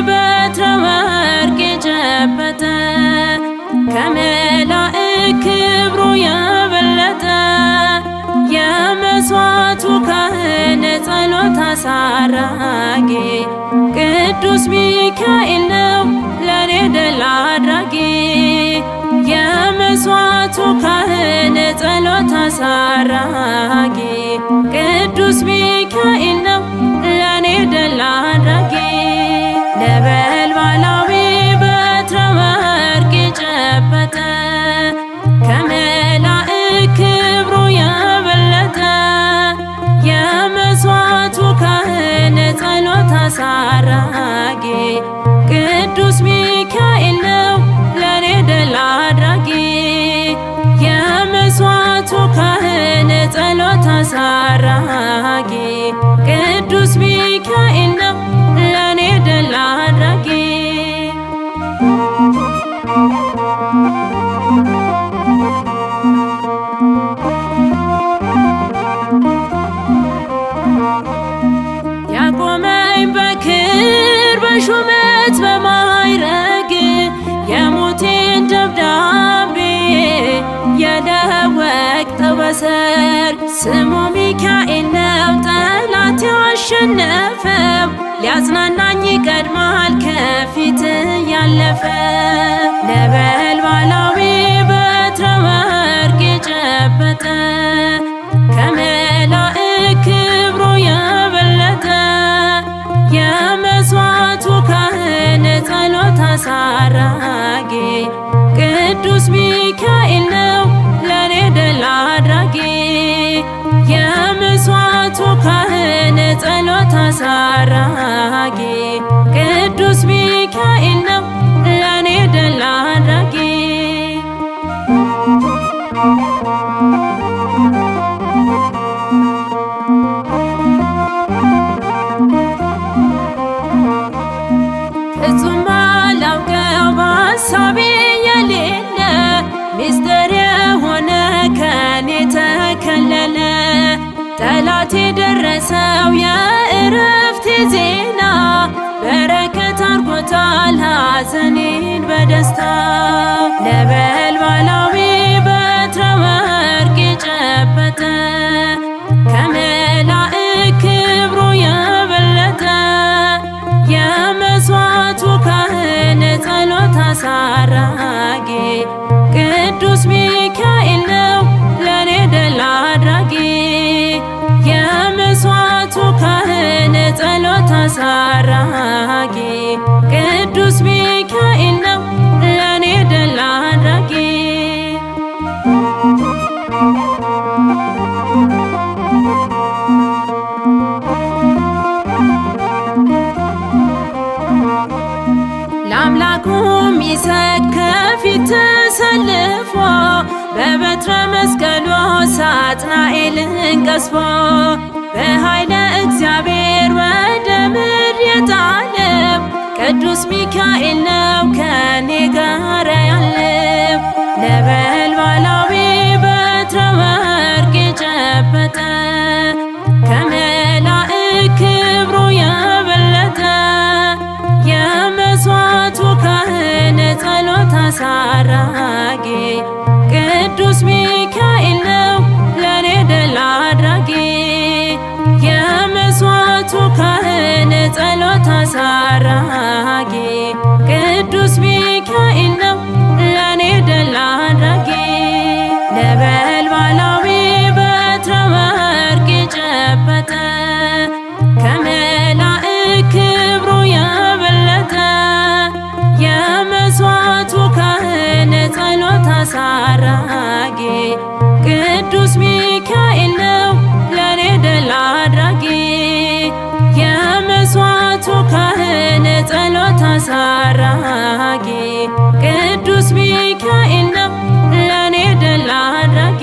በትረ ወርቅ የጨበጠ ከመላእክት ክብሩ የበለጠ የመስዋዕቱ ካህን ጸሎት አሳራጊ ቅዱስ ሚካኤል ነው ለኔ ድል አድራጊ። የመስዋዕቱ ካህን ጸሎት አሳራጊ ቅዱስ ሚካኤል ነው ለኔ ድል አድራጊ። ነበልባላዊ በትረ ወርቅ የጨበጠ ከመላእክት ክብሩ የበለጠ የመስዋዕቱ ካህን ጸሎት አሳራጊ ቅዱስ ሚካኤል ነው ለኔ ድል አድራጊ። የመስዋዕቱ ካህን ጸሎት አሳራጊ ቅዱስ ሚካኤል ነው ለኔ ድል አድራጊ። ያቆመኝ በክብር በሹመት በማዕረግ የሞቴን ደብዳቤ የለወጠው በሰርግ ስሙ ሚካኤል ነው ጠላት ያሸነፈው ሊያጽናናኝ ይቀድማል ከፊት ያለፈ። ነበልባላዊ በትረ ወርቅ የጨበጠ ከመላእክት ክብሩ የበለጠ የመስዋዕቱ ካህን ጸሎት አሳራጊ ቅዱስ ሚካኤል ነው ለኔ ድል አድራጊ። የመስዋዕቱ ካህን ጸሎት አሳራጊ ቅዱስ ሚካኤል ነው ለኔ ድል አድራጊ። ፍጹም ባላውቀው በሐሳቤ የሌለ ሚስጥር የሆነ ከኔ ተከለለ። ጠላት የደረሰው የእረፍቴ ዜና በረከት አርጎታል ሐዘኔን በደስታ። ነበልባላዊ በትረ ወርቅ የጨበጠ ከመላእክት ክብሩ የበለጠ የመስዋዕቱ ካህን ጸሎት አሳራጊ ቅዱስ ሚካኤል ነው ለኔ ድል አድራጊ። የመስዋዕቱ ካህን ጸሎት አሳራጊ ቅዱስ ሚካኤል ነው ለኔ ድል አድራጊ። ለአምላኩ ሚሰግድ ከፊት ተሰልፎ በበትረ መስቀሉ ሳጥናኤልን ቀስፎ በኃይለ እግዚአብሔር ወደ ምድር የጣለው ቅዱስ ሚካኤል ነው ከኔ ጋር ያለው። ነበልባላዊ በትረ ወርቅ የጨበጠ ከመላእክት ክብሩ የበለጠ የመስዋዕቱ ካህን ጸሎት አሳራጊ ቅዱስ ሚካኤል ነው ለኔ ድል አድራጊ። የመስዋዕቱ ካህን ጸሎት አሳራጊ ቅዱስ ሚካኤል ነው ለኔ ድል አድራጊ። ነበልባላዊ በትረ ወርቅ የጨበጠ ከመላእክት ክብሩ የበለጠ የመስዋዕቱ ካህን ጸሎት አሳራጊ ቅዱስ ሚካኤል ነው ለኔ ድል አድራጊ። የመስዋዕቱ ካህን ጸሎት አሳራጊ ቅዱስ ሚካኤል ነው ለኔ ድል አድራጊ።